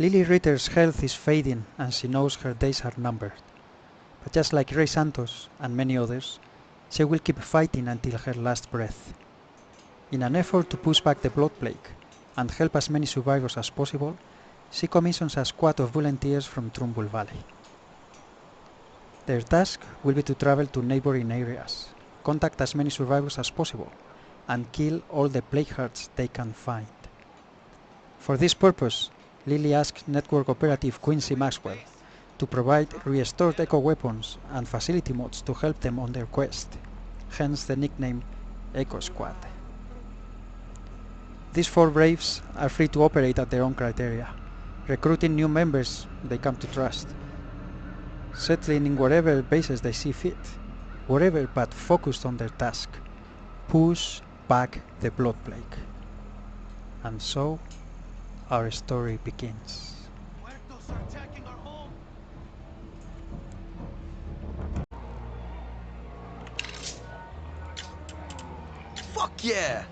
Lilly Ritter'S health is fading and she knows her days are numbered. But just like Ray Santos and many others, she will keep fighting until her last breath. In an effort to push back the blood plague and help as many survivors as possible, she commissions a squad of volunteers from Trumbull Valley. Their task will be to travel to neighboring areas, contact as many survivors as possible, and kill all the plague hearts they can find. For this purpose, Lilly asked network operative Quincy Maxwell to provide restored eco weapons and facility mods to help them on their quest, hence the nickname Eco Squad. These 4 braves are free to operate at their own criteria, recruiting new members they come to trust, settling in whatever bases they see fit, wherever but focused on their task: push back the blood plague. And so our story begins. Muertos are attacking our home. Fuck yeah!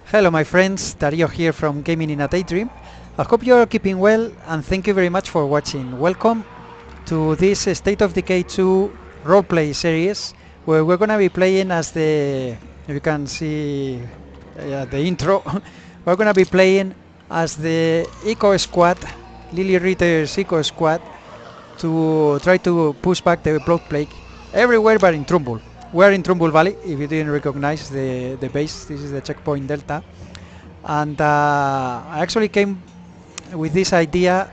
Hello my friends, Dario here from Gaming in a Daydream. I hope you are keeping well and thank you very much for watching. Welcome to this State of Decay 2 roleplay series where we're gonna be playing as you can see the intro, we're gonna be playing as the Eco Squad, Lilly Ritter'S Eco Squad, to try to push back the blood plague everywhere but in Trumbull. We're in Trumbull Valley, if you didn't recognize the base. This is the checkpoint Delta. And I actually came with this idea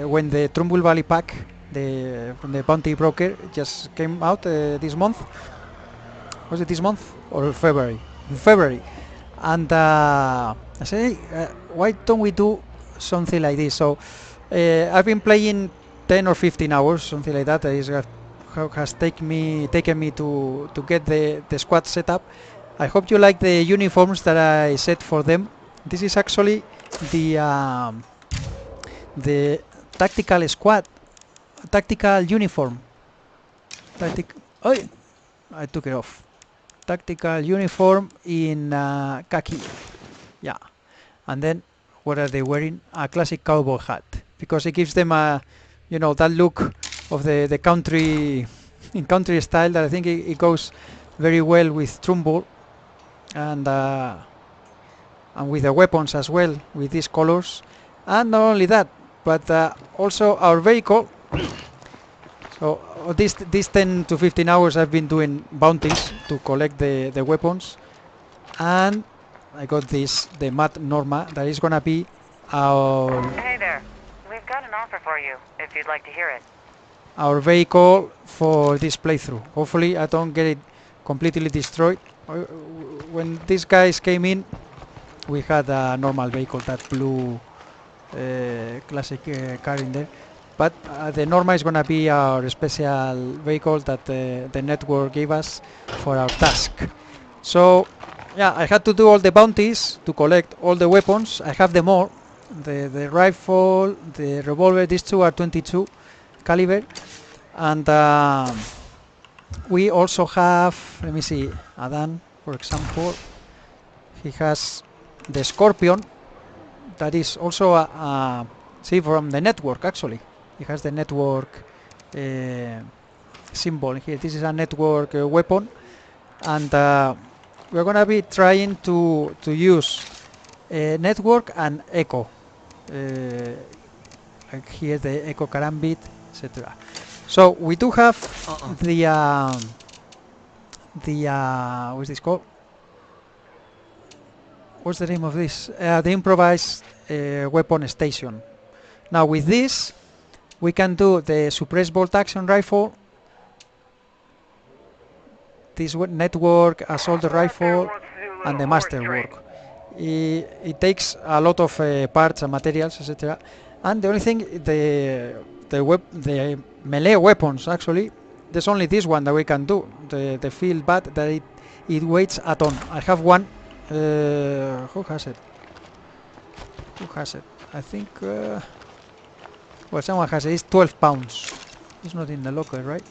when the Trumbull Valley pack from the bounty broker just came out this month. Was it this month or February? In February. And I said, hey, why don't we do something like this? So I've been playing 10 or 15 hours, something like that. Has taken me to get the squad set up. I hope you like the uniforms that I set for them. This is actually the tactical squad, tactical uniform. Oh, I took it off. Tactical uniform in khaki. Yeah, and then what are they wearing? A classic cowboy hat, because it gives them a, that look of the country, in country style, that I think it goes very well with Trumbull and with the weapons as well, with these colors. And not only that, but also our vehicle. So these 10 to 15 hours I've been doing bounties to collect the weapons, and I got the Mad Norma that is gonna be our... Hey there, we've got an offer for you, if you'd like to hear it. Our vehicle for this playthrough. Hopefully I don't get it completely destroyed. When these guys came in, we had a normal vehicle, that blue classic car in there. But the Norma is gonna be our special vehicle that the network gave us for our task. So yeah, I had to do all the bounties to collect all the weapons. I have them all. The rifle, the revolver, these two are 22 caliber. And we also have, let me see, Adan, for example, he has the Scorpion, that is also see, from the network. Actually, he has the network symbol here. This is a network weapon, and we're gonna be trying to use network and echo, like here the echo karambit, etc. So we do have what's this called? What's the name of this? The improvised weapon station. Now with this, we can do the suppressed bolt action rifle, this network assault rifle, and the masterwork. It takes a lot of parts and materials, etc. And the only thing, the melee weapons, actually, there's only this one that we can do. The field bat, that it weighs a ton. I have one. Who has it? I think well, someone has it. It's 12 pounds. It's not in the locker, right?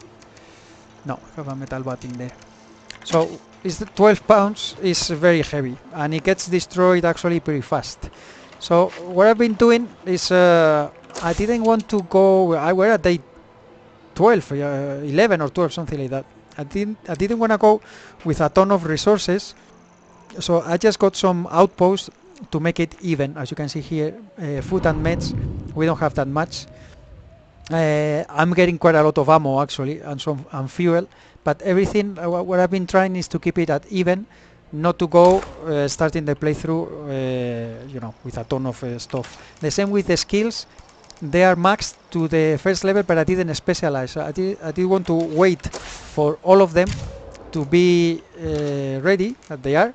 No, I have a metal bat in there. So it's 12 pounds is very heavy, and it gets destroyed actually pretty fast. So what I've been doing is I didn't want to go. I were at day 12, 11 or 12, something like that. I didn't want to go with a ton of resources, so I just got some outposts to make it even. As you can see here, food and meds, we don't have that much. I'm getting quite a lot of ammo actually, and some and fuel, but everything what I've been trying is to keep it at even, not to go starting the playthrough, with a ton of stuff. The same with the skills. They are maxed to the first level, but I didn't specialize. I did want to wait for all of them to be ready, that they are,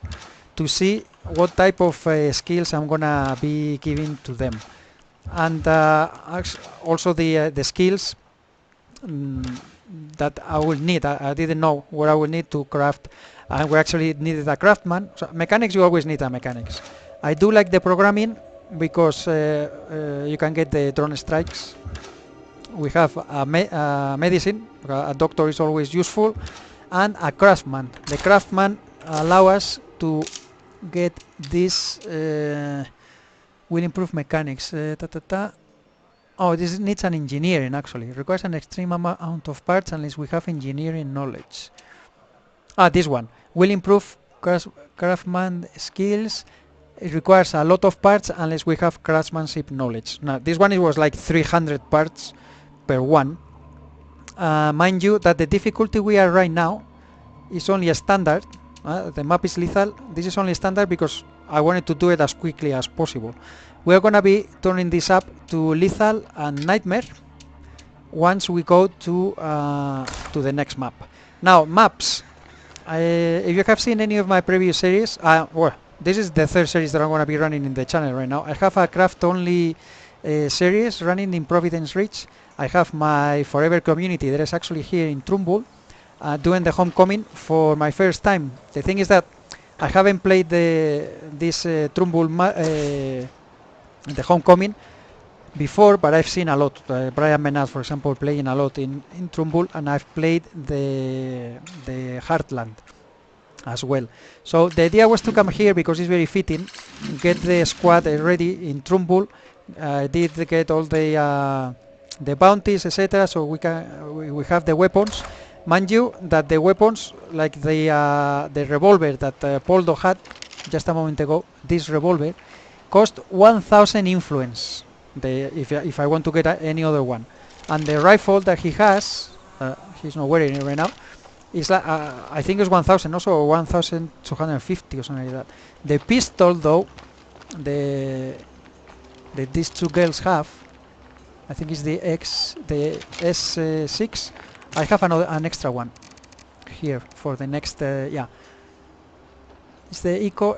to see what type of skills I'm gonna be giving to them, and also the skills mm, that I will need. I didn't know what I will need to craft, and we actually needed a craftsman. So mechanics, you always need a mechanics. I do like the programming because you can get the drone strikes. We have a medicine, a doctor is always useful, and a craftsman. The craftsman allow us to get this. Will improve mechanics. Oh, this needs an engineering actually. It requires an extreme amount of parts unless we have engineering knowledge. This one will improve craftsman skills. It requires a lot of parts unless we have craftsmanship knowledge. Now, this one it was like 300 parts per one. Mind you that the difficulty we are right now is only a standard. The map is lethal. This is only standard because I wanted to do it as quickly as possible. We're gonna be turning this up to lethal and nightmare once we go to the next map. Now maps. If you have seen any of my previous series, well, this is the third series that I'm gonna be running in the channel right now. I have a craft only series running in Providence Ridge. I have my forever community that is actually here in Trumbull, doing the homecoming for my first time. The thing is that I haven't played this Trumbull the homecoming before, but I've seen a lot. Brian Menard, for example, playing a lot in Trumbull, and I've played the Heartland as well. So the idea was to come here because it's very fitting, get the squad ready in Trumbull. I did get all the bounties, etc. So we have the weapons. Mind you that the weapons, like the revolver that Poldo had just a moment ago, this revolver cost 1,000 influence. If I want to get any other one, and the rifle that he has, he's not wearing it right now, is like I think it's 1,000 also, or 1,250 or something like that. The pistol though, that these two girls have, I think it's the S6. I have an extra one here for the next. Yeah, it's the Eco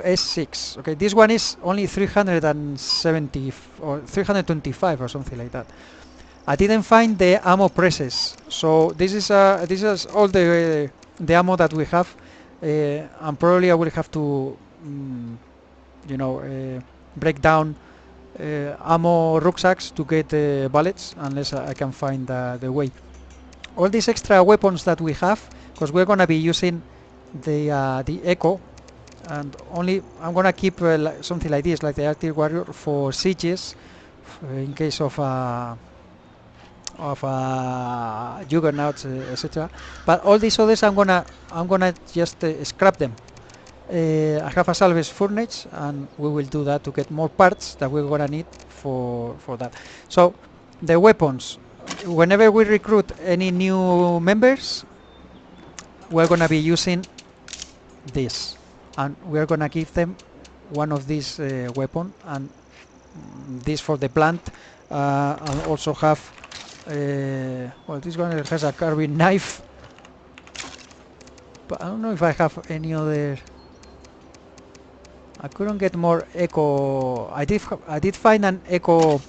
S6. Okay, this one is only 370 or 325 or something like that. I didn't find the ammo presses, so this is all the ammo that we have, and probably I will have to, break down ammo rucksacks to get bullets, unless I can find the way. All these extra weapons that we have, because we're gonna be using the Echo, and only I'm gonna keep something like this, like the Arctic Warrior, for sieges, in case of juggernauts, etc. But all these others I'm gonna just scrap them. I have a salvage furnace, and we will do that to get more parts that we're gonna need for that. So the weapons, whenever we recruit any new members, we're gonna be using this, and we're gonna give them one of these weapon, and this for the plant, and also have this one has a carving knife, but I don't know if I have any other. I couldn't get more Eco. I did find an Eco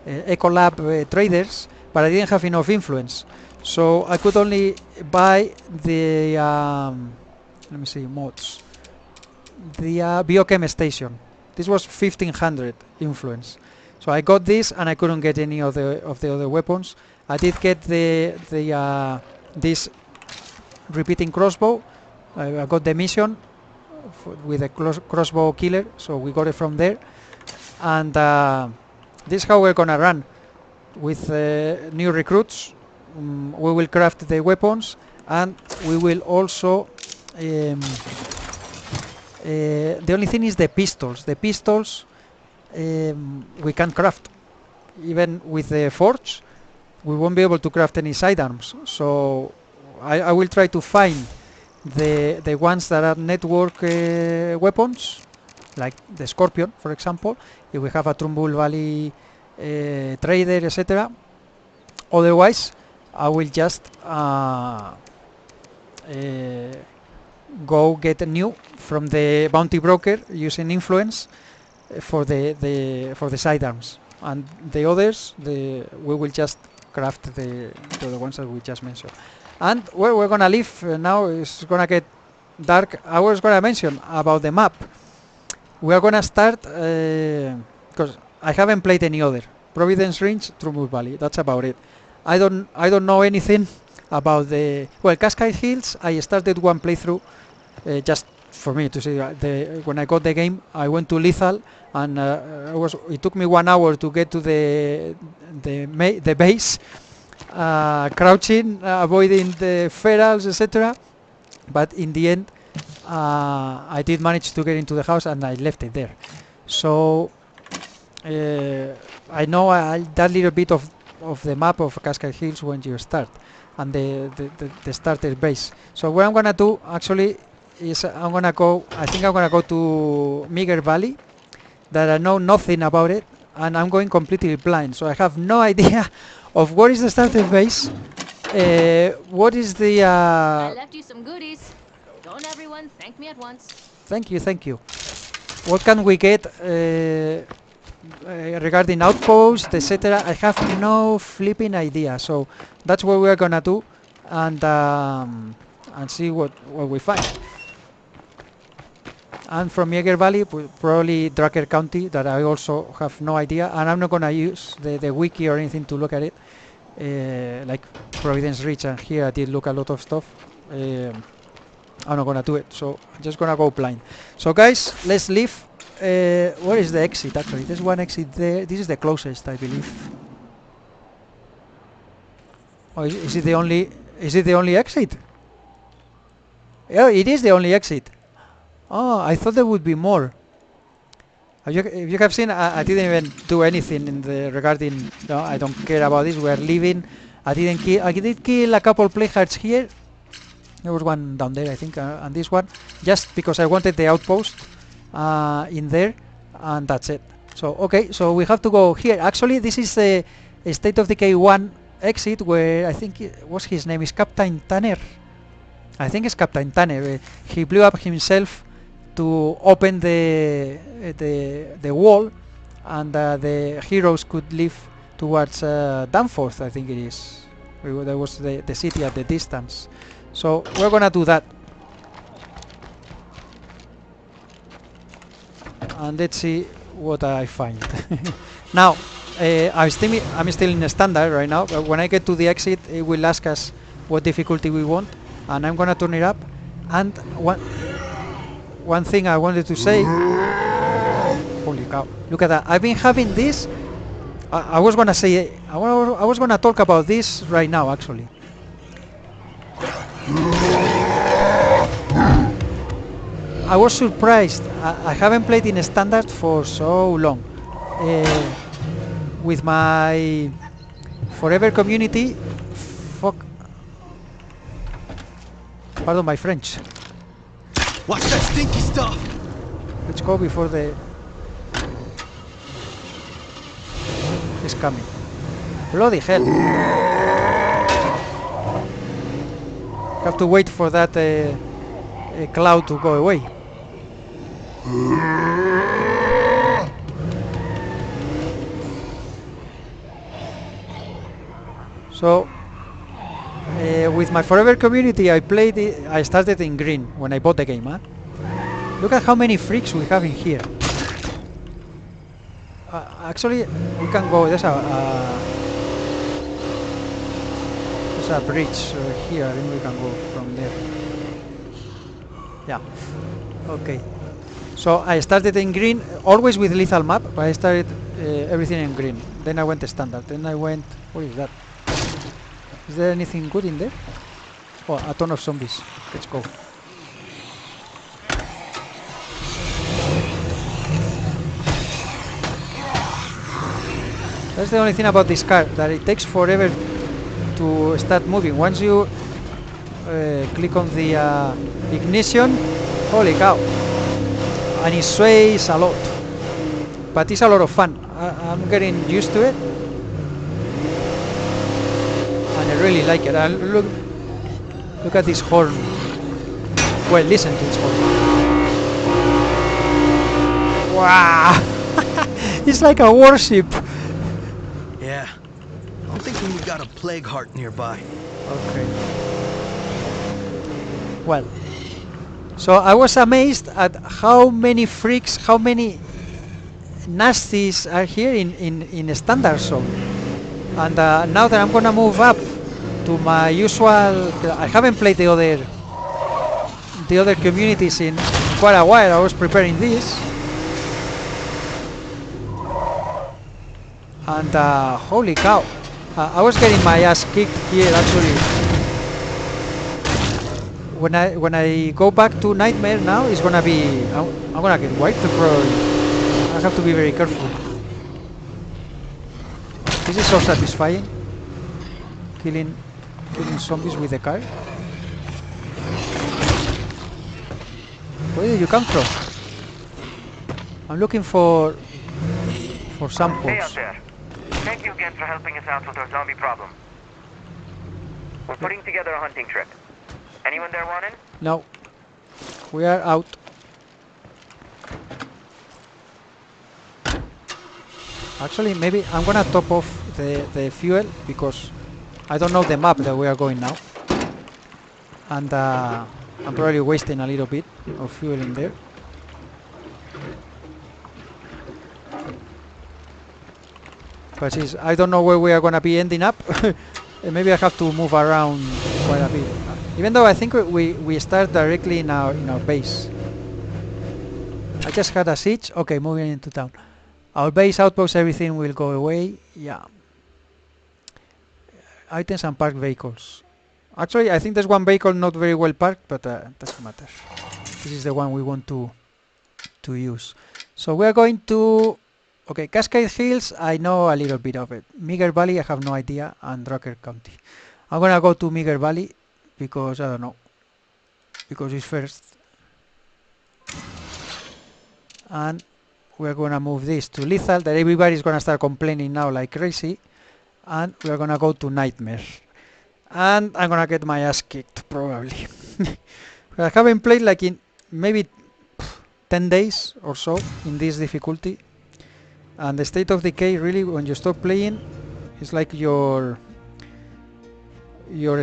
Eco Lab traders, but I didn't have enough influence, so I could only buy the let me see, mods, the biochem station. This was 1,500 influence, so I got this, and I couldn't get any of the other weapons. I did get this repeating crossbow. I got the mission with a crossbow killer, so we got it from there. And this is how we're gonna run with new recruits. We will craft the weapons, and we will also the only thing is the pistols. The pistols we can't craft. Even with the forge, we won't be able to craft any sidearms. So I will try to find the ones that are network weapons, like the Scorpion, for example, if we have a Trumbull Valley trader, etc. Otherwise, I will just go get a new from the bounty broker using influence for the sidearms, and the others we will just craft the ones that we just mentioned. And where we're gonna live now is gonna get dark. I was gonna mention about the map. We are gonna start because I haven't played any other. Providence Range, Trumbull Valley. That's about it. I don't know anything about the Cascade Hills. I started one playthrough just for me to see when I got the game. I went to Lethal, and it took me 1 hour to get to the base, crouching, avoiding the ferals, etc. But in the end, I did manage to get into the house, and I left it there. So I know that little bit of the map of Cascade Hills when you start, and the starter base. So what I'm gonna do actually is I think I'm gonna go to Meager Valley, that I know nothing about it, and I'm going completely blind, so I have no idea of what is the starter base, what is the I left you some goodies. Don't everyone thank me at once. thank you. What can we get regarding outposts, etc.? I have no flipping idea, so that's what we're gonna do, and see what we find. And from Yeager Valley, probably Drucker County, that I also have no idea, and I'm not gonna use the wiki or anything to look at it, like Providence Ridge, and here I did look a lot of stuff. I'm not gonna do it, so I'm just gonna go blind. So guys, let's leave. Where is the exit? Actually, there's one exit there. This is the closest, I believe. Oh, is it the only? Is it the only exit? Yeah, it is the only exit. Oh, I thought there would be more. If you have seen, I didn't even do anything in the regarding. No, I don't care about this. We are leaving. I did kill a couple playhards here. There was one down there, I think, and this one, just because I wanted the outpost in there, and that's it. So okay, so we have to go here. Actually, this is the State of Decay 1 exit, where I think what's his name is Captain Tanner. I think it's Captain Tanner. He blew up himself to open the wall, and the heroes could leave towards Danforth, I think it is. There was the city at the distance. So we're gonna do that, and let's see what I find. Now I'm still in the standard right now, but when I get to the exit, it will ask us what difficulty we want, and I'm gonna turn it up. And one thing I wanted to say, holy cow, look at that. I've been having this, I was gonna say, I was gonna talk about this right now, actually. I was surprised. I haven't played in standard for so long. With my forever community, pardon my French. Watch that stinky stuff! Let's go before is coming. Bloody hell. Have to wait for that cloud to go away. So with my forever community, I started in green when I bought the game. Look at how many freaks we have in here. Actually, we can go. There's a bridge here. I think we can go from there. Yeah. Okay. So I started in green, always with lethal map, but I started everything in green. Then I went standard. Then I went... What is that? Is there anything good in there? Oh, a ton of zombies. Let's go. That's the only thing about this car, that it takes forever to start moving. Once you click on the ignition, holy cow, and it sways a lot, but it's a lot of fun. I'm getting used to it, and I really like it. And look at this horn. Well, listen to this horn. Wow. It's like a warship. Yeah. I'm thinking we got a plague heart nearby. Okay. Well, so I was amazed at how many freaks, how many nasties are here in standard zone. And now that I'm gonna move up to my usual, I haven't played the other communities in quite a while. I was preparing this, and holy cow, I was getting my ass kicked here actually. When I go back to Nightmare now, it's gonna be I'm gonna get wiped probably. I have to be very careful. This is so satisfying, killing zombies with the car. Where did you come from? I'm looking for Hey out samples. there. Thank you again for helping us out with our zombie problem. We're putting together a hunting trip. Anyone there want in? No, we are out. Actually, maybe I'm gonna top off the fuel because I don't know the map that we are going now, and I'm probably wasting a little bit of fuel in there. But I don't know where we are gonna be ending up. Maybe I have to move around quite a bit. Even though I think we start directly in our base. I just had a siege. Okay, moving into town. Our base, outpost, everything will go away. Yeah. Items and parked vehicles. Actually, I think there's one vehicle not very well parked, but doesn't matter. This is the one we want to use. So we are going to... Okay, Cascade Hills, I know a little bit of it. Meager Valley, I have no idea, and Drucker County. I'm gonna go to Meager Valley because I don't know. Because it's first. And we're gonna move this to lethal, that everybody's gonna start complaining now like crazy. And we're gonna go to Nightmare. And I'm gonna get my ass kicked, probably. I haven't played like in maybe 10 days or so in this difficulty. And the State of Decay, really, when you stop playing, it's like your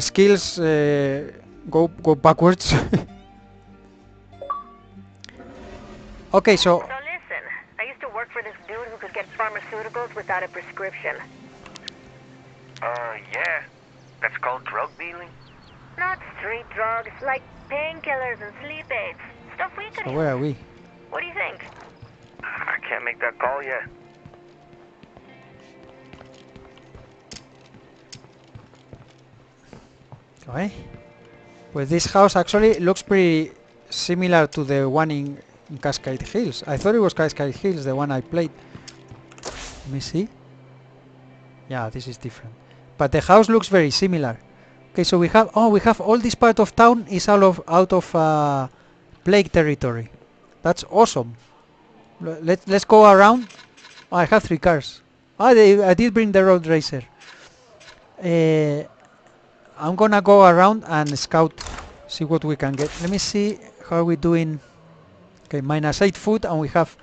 skills go backwards. Okay, so So listen, I used to work for this dude who could get pharmaceuticals without a prescription. Yeah. That's called drug dealing? Not street drugs, like painkillers and sleep aids. Stuff we could so use. where are we? What do you think? I can't make that call yet. Okay. Well, this house actually looks pretty similar to the one in Cascade Hills. I thought it was Cascade Hills, the one I played. Let me see. Yeah, this is different. But the house looks very similar. Okay, so we have all this part of town is out of plague territory. That's awesome. Let's go around. Oh, I have 3 cars. I did bring the road racer. I'm gonna go around and scout, see what we can get. Let me see how we're doing. Okay, -8 food, and we have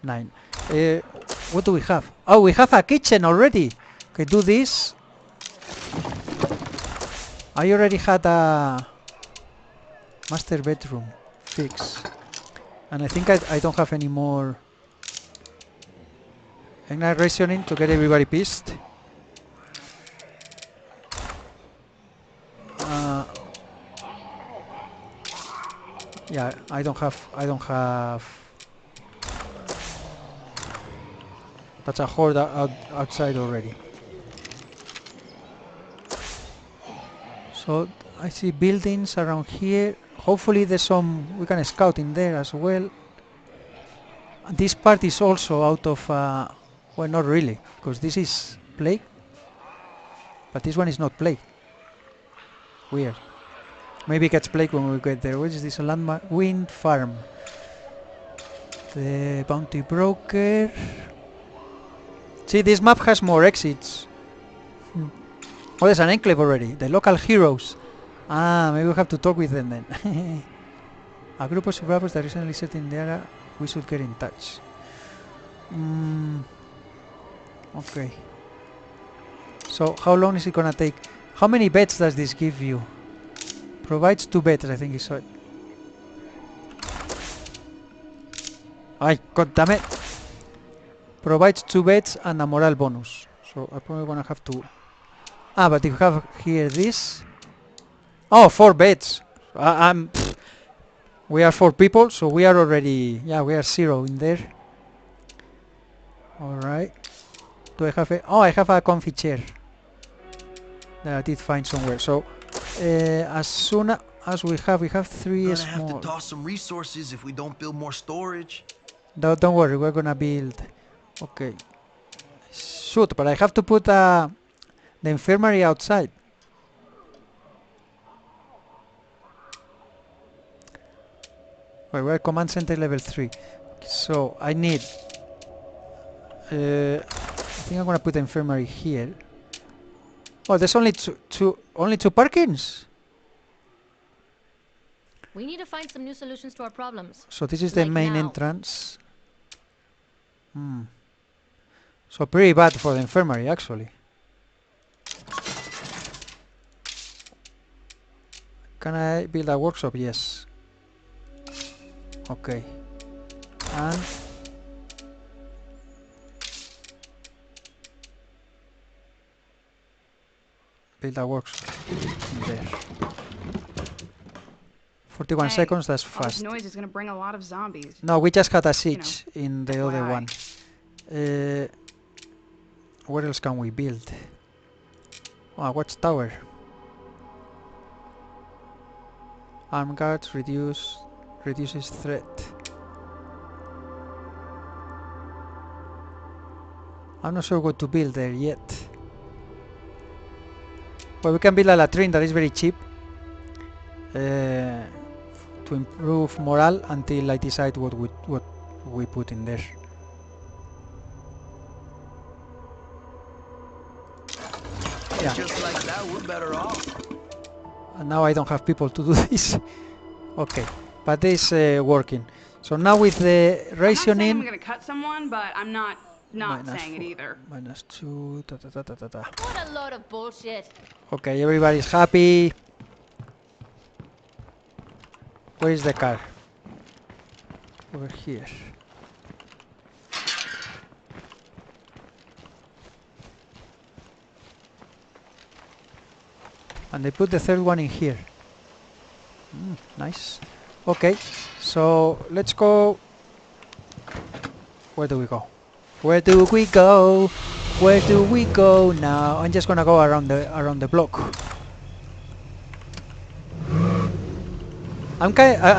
9. What do we have? Oh, we have a kitchen already. Okay, do this. I already had a master bedroom fix, and I think I don't have any more. I'm not rationing to get everybody pissed. Yeah, I don't have. That's a horde outside already. So I see buildings around here. Hopefully there's some we can scout in there as well. This part is also out of well, not really, because this is plague, but this one is not plague. Weird. Maybe it gets plague when we get there. What is this? A landmark? Wind farm. The bounty broker. See, this map has more exits. Oh, there's an enclave already. The local heroes. Ah, maybe we have to talk with them then. A group of survivors that recently set in the area. We should get in touch. Okay. So, how long is it gonna take? How many beds does this give you? Provides 2 beds, I think it's right. Ay, god damn it! Provides 2 beds and a morale bonus. So I'm probably gonna have to. Ah, but if you have here this. Oh, 4 beds. I'm. We are 4 people, so we are already. Yeah, we are 0 in there. Alright. Do I have a. Oh, I have a comfy chair that I did find somewhere. So, as soon as we have 3 Gonna small. have to toss some resources if we don't build more storage. Don't worry, we're gonna build. Okay. Shoot, but I have to put the infirmary outside. Wait, we're command center level 3. So I need. I think I'm gonna put the infirmary here. Oh, there's only only 2 parkings. We need to find some new solutions to our problems. So this is the Like main now. entrance. So pretty bad for the infirmary, actually. Can I build a workshop? Yes. Okay. And build a workshop there. 41 Hey, seconds, that's all this fast. noise is gonna bring a lot of zombies. No, we just had a siege in the other FYI. one. What else can we build? Oh, watchtower. Arm guards reduces threat. I'm not sure what to build there yet. Well, we can build a latrine that is very cheap to improve morale until I decide what we put in there. Yeah. Just like that, we're better off. And now I don't have people to do this. Okay, but this working. So now with the I'm not saying I'm rationing. gonna cut someone, but I'm not Minus saying it 4, either. -2. Ta, ta, ta, ta, ta, ta. What a load of bullshit. Okay, everybody's happy. Where is the car? Over here. And they put the 3rd one in here. Nice. Okay, so let's go. Where do we go? Where do we go? Where do we go now? I'm just gonna go around the block. I'm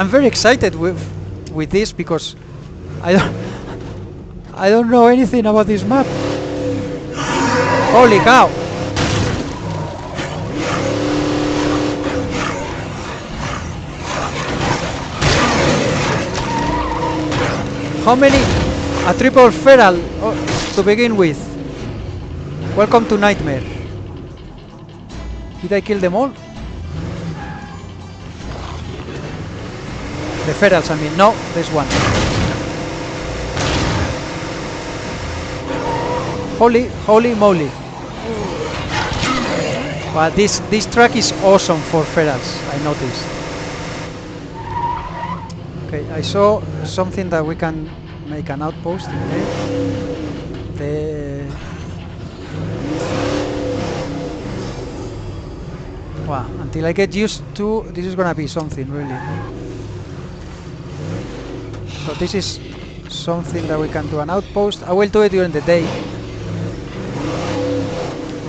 very excited with this because I don't know anything about this map. Holy cow! How many? A triple feral to begin with. Welcome to Nightmare. Did I kill them all? The ferals, I mean. No, there's one. Holy moly. But this track is awesome for ferals, I noticed. Okay, I saw something that we can make an outpost in there. Wow, until I get used to, this is gonna be something really. So this is something that we can do, an outpost. I will do it during the day.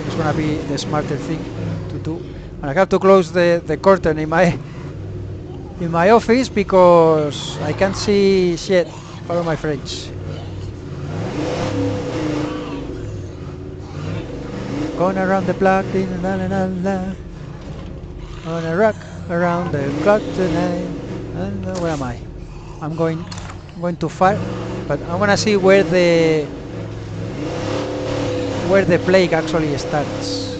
It's gonna be the smarter thing to do. And I have to close the curtain in my office because I can't see shit. Follow my French. Going around the block, la la la la. Gonna rock around the clock tonight. And where am I? I'm going too far, but I wanna see where the plague actually starts.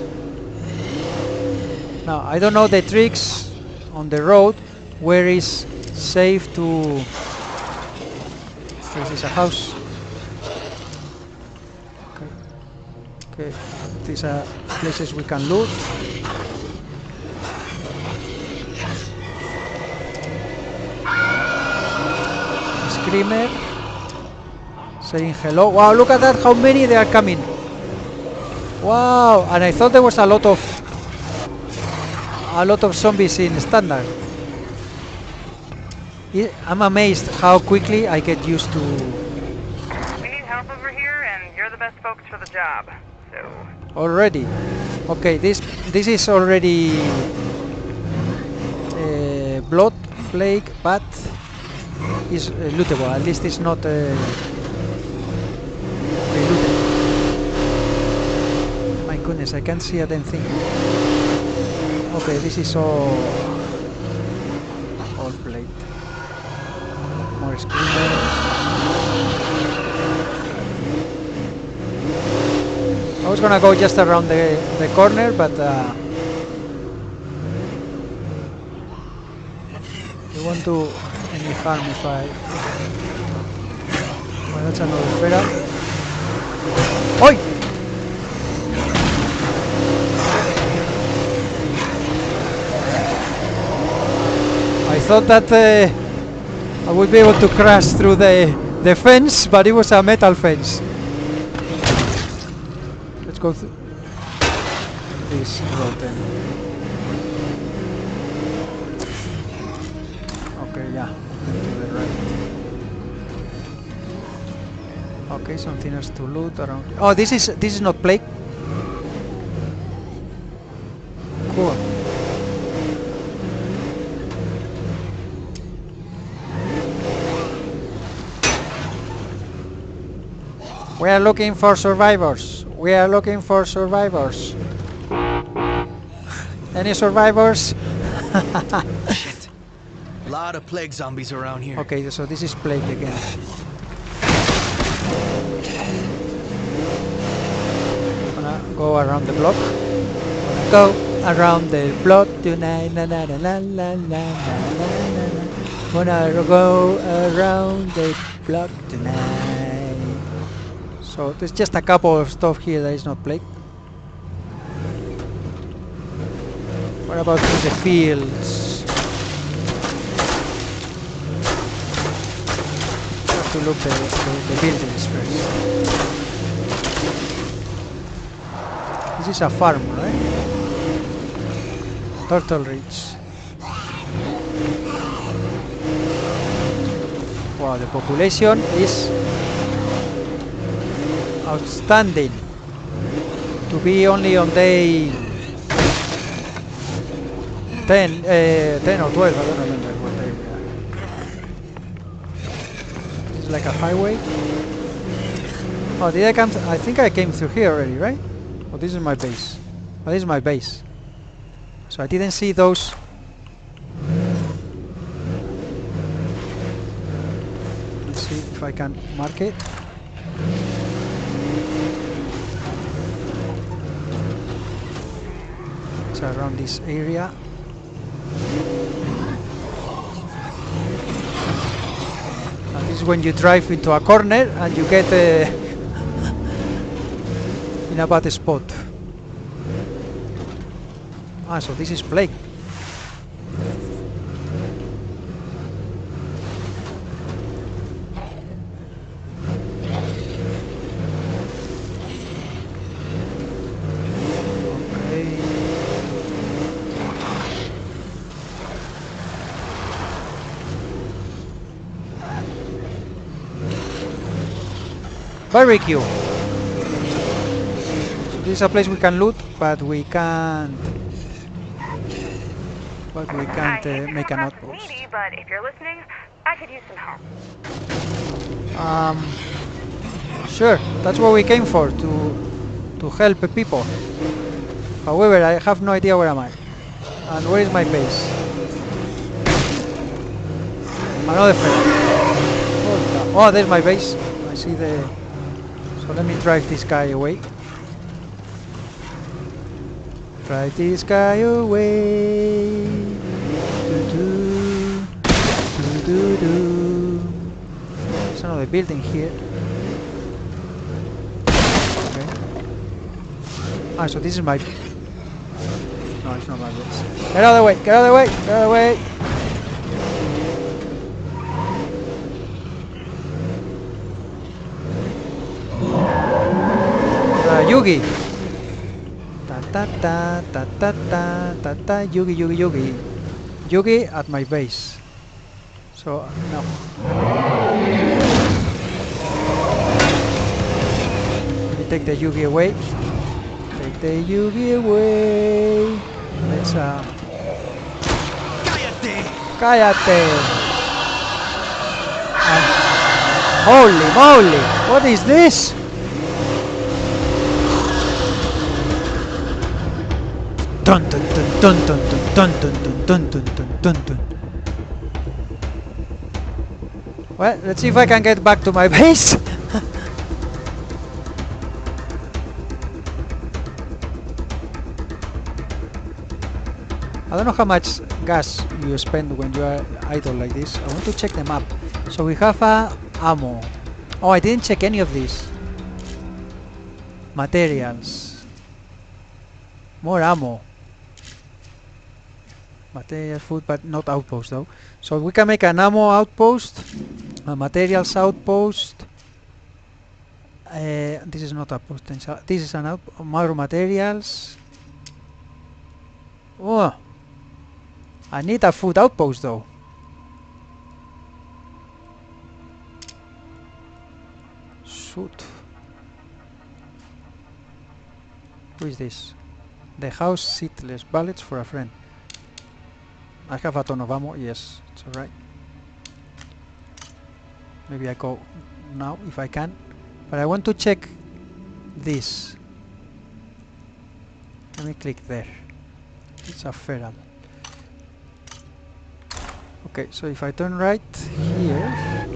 Now I don't know the tricks on the road. Where is safe to? This is a house. Okay, these are places we can loot. Screamer saying hello. Wow, look at that, how many they are coming. Wow, and I thought there was a lot of zombies in standard. I'm amazed how quickly I get used to. We need help over here, and you're the best folks for the job. So Already. Okay, this is already blood plague, but is lootable. At least it's not looted. My goodness, I can't see a damn thing. Okay, this is all plate. More screamers. I was gonna go just around the corner, but it won't do any harm if I. Well, that's another fera. Oi! I thought that I would be able to crash through the fence, but it was a metal fence. Let's go through this road then. Okay, yeah, to the right. Okay, something else to loot around. Oh, this is not plague. Cool. We are looking for survivors. We are looking for survivors. Any survivors? Shit. Lot of plague zombies around here. Okay, so this is plague again. Gonna go around the block. Gonna go around the block tonight. La la la la la la la la. Gonna go around the block tonight. So there's just a couple of stuff here that is not plague. What about in the fields? Have to look the buildings first. This is a farm, right? Turtle Ridge. Wow, the population is outstanding. To be only on day 10 or 12, I don't remember what day we are. It's like a highway. Oh, did I come? I think I came through here already, right? Oh, this is my base. Oh, this is my base. So I didn't see those. Let's see if I can mark it. It's around this area. And this is when you drive into a corner and you get in a bad spot. Ah, so this is plague. barbecue. So this is a place we can loot, but we can't. But we I can't hate to make come an across as outpost. needy, but if you're listening, I could use some help. Sure, that's what we came for, to help people. However, I have no idea where am I. And where is my base? Another fail. Oh, there's my base. I see the... So let me drive this guy away. Drive this guy away. Do-do. Do-do-do. There's another building here. Okay. Ah, so this is my... No, it's not my base. Get out of the way! Get out of the way! Get out of the way! Yugi! Ta ta ta ta ta ta ta ta Yugi Yugi Yugi. Yugi at my base. So no. Let me take the Yugi away. Take the Yugi away. Let's Cállate! Holy moly! What is this? Dun dun dun dun dun dun dun dun dun dun dun dun. Well, let's see if I can get back to my base. I don't know how much gas you spend when you are idle like this. I want to check the map. So we have ammo. Oh, I didn't check any of these. Materials. More ammo. Materials, food, but not outpost though. So we can make an ammo outpost, a materials outpost. This is not a potential. This is an outpost. More materials. Oh, I need a food outpost though. Shoot. Who is this? The house seatless bullets for a friend. I have a ton of ammo. Yes, it's alright. Maybe I go now if I can. But I want to check this. Let me click there. It's a feral. Okay, so if I turn right here,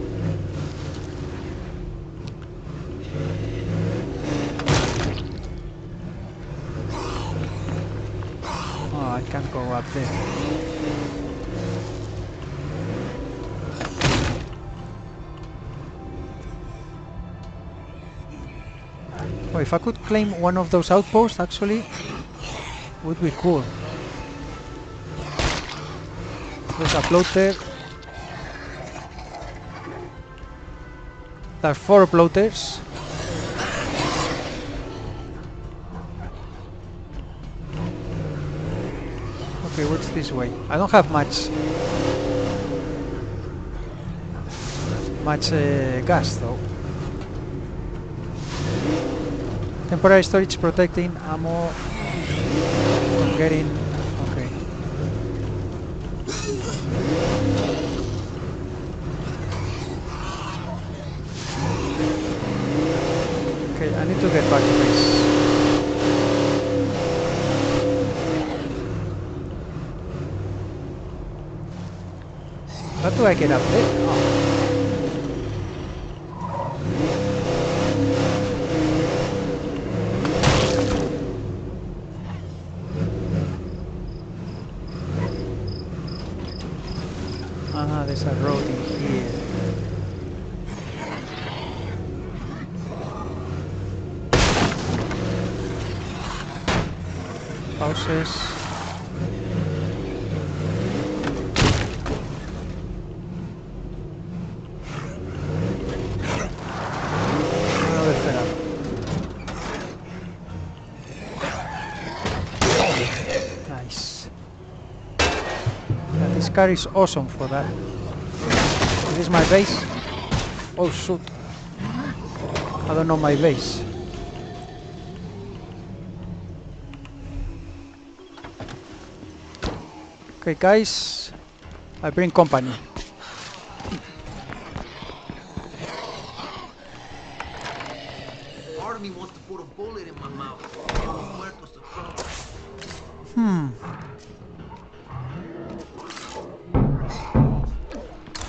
oh, I can't go up there. Oh, if I could claim one of those outposts, actually, would be cool. There's a floater. There are 4 floaters. Okay, what's this way? I don't have much gas though. Temporary storage protecting ammo from getting... Okay. Okay, I need to get back to base. How do I get up there? Oh. There's a road in here. Houses. Another setup. Nice. Yeah, this car is awesome for that. Is this my base? Oh shoot. I don't know my base. Okay, guys, I bring company. Part of me wants to put a bullet in my mouth. Muertos of Trumbull.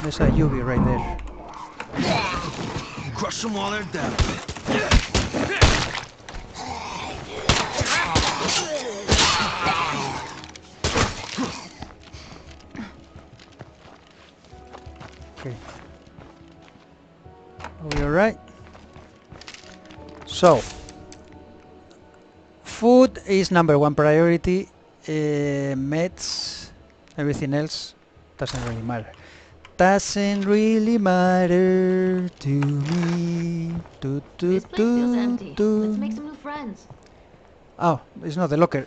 There's a UV right there. Crush them while they're down. Okay. Are we alright? So, food is number one priority. Meds, everything else doesn't really matter. Doesn't really matter to me. This place feels empty. Let's make some new friends. Oh, it's not the locker.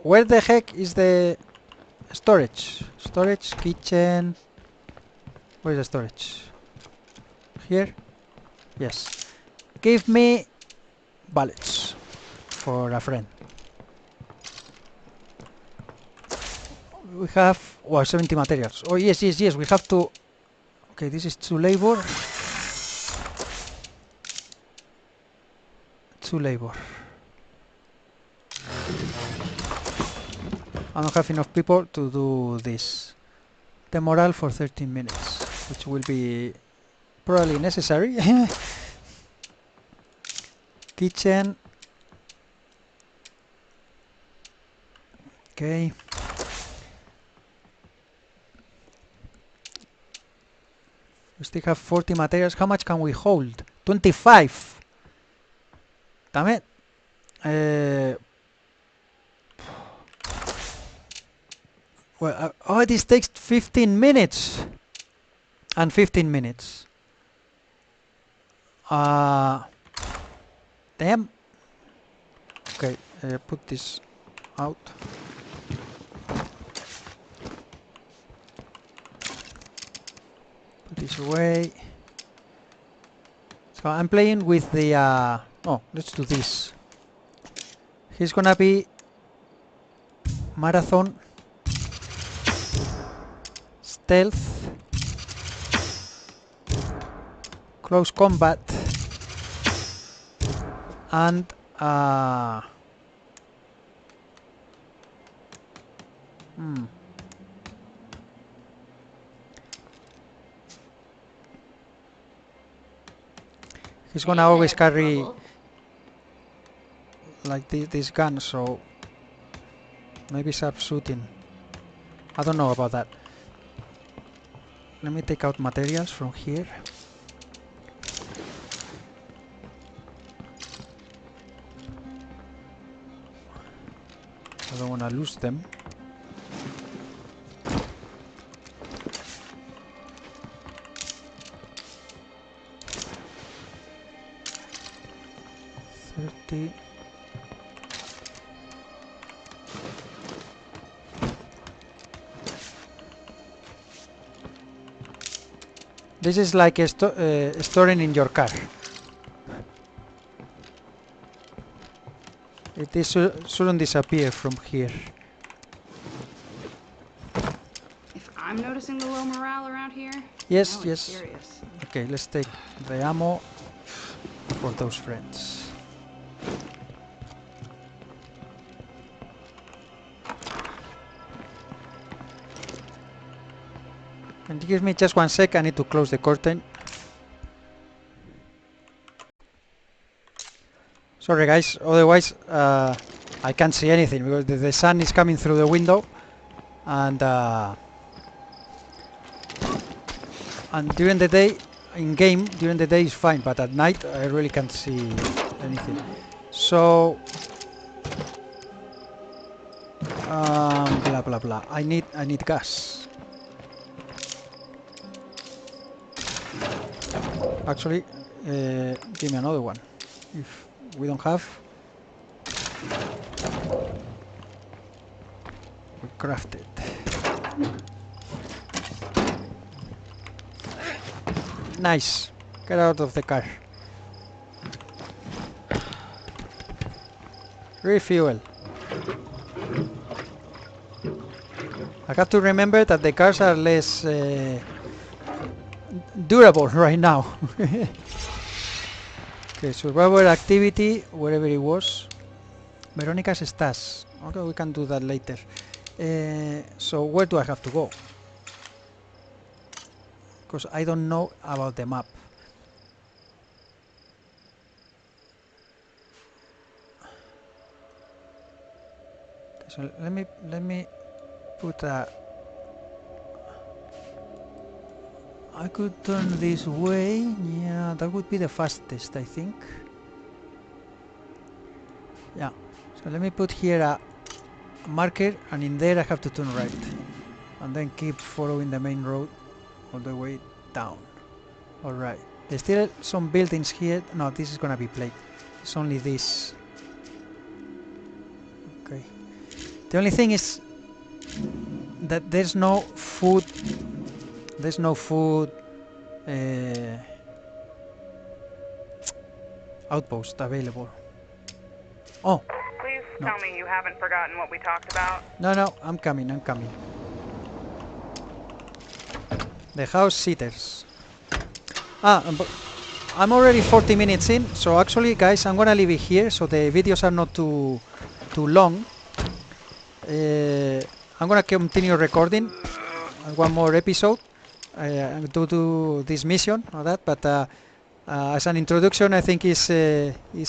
Where the heck is the storage? Storage, kitchen. Where is the storage? Here? Yes. Give me bullets for a friend. We have 70 materials. Oh yes, yes, yes. We have to. Okay, this is 2 labor. 2 labor. I don't have enough people to do this. The morale for 13 minutes, which will be probably necessary. Kitchen. Okay. We still have 40 materials. How much can we hold? 25. Damn it. Well, oh, this takes 15 minutes. And 15 minutes. Damn. Okay, put this out. Put this away. So I'm playing with the oh, let's do this. He's gonna be marathon, stealth, close combat, and he's gonna always carry like this gun, so maybe sharpshooting. I don't know about that. Let me take out materials from here. I don't want to lose them. This is like a storing in your car. It is shouldn't disappear from here. If I'm noticing the low morale around here, Yes, now yes. it's serious. Okay, let's take the ammo for those friends. And give me just 1 sec, I need to close the curtain. Sorry guys, otherwise I can't see anything because the sun is coming through the window and during the day, in game, during the day is fine, but at night I really can't see anything. So blah blah blah. I need gas. Actually, give me another one. If we don't have, we craft it. Nice. Get out of the car. Refuel. I have to remember that the cars are less durable right now. Okay, survivor activity, wherever it was. Veronica's stars. Okay, we can do that later. So where do I have to go? Because I don't know about the map. Okay, so let me put a. I could turn this way. Yeah, that would be the fastest, I think. Yeah. So let me put here a marker, and in there I have to turn right, and then keep following the main road all the way down. All right. There's still some buildings here. No, this is gonna be played. It's only this. Okay. The only thing is that there's no food. There's no food outpost available. Oh. Please No. tell me you haven't forgotten what we talked about. No, I'm coming. The house sitters. I'm already 40 minutes in, so actually, guys, I'm gonna leave it here so the videos are not too long. I'm gonna continue recording one more episode to do this mission or that, but as an introduction, I think is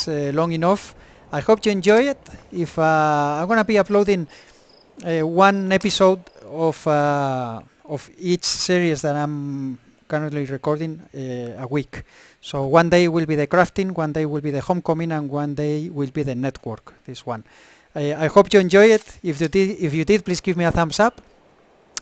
long enough. I hope you enjoy it. If I'm gonna be uploading one episode of each series that I'm currently recording a week. So one day will be the crafting, one day will be the homecoming, and one day will be the network. This one. I hope you enjoy it. If you did, please give me a thumbs up.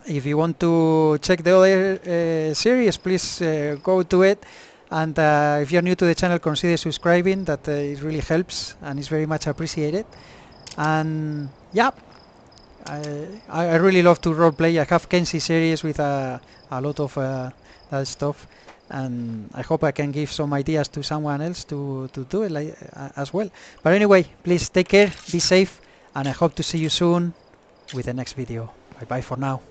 If you want to check the other series, please go to it. And if you're new to the channel, consider subscribing. That it really helps and is very much appreciated. And yeah, I really love to roleplay. I have Quincy series with a lot of that stuff, and I hope I can give some ideas to someone else to do it like, as well. But anyway, please take care, be safe, and I hope to see you soon with the next video. Bye bye for now.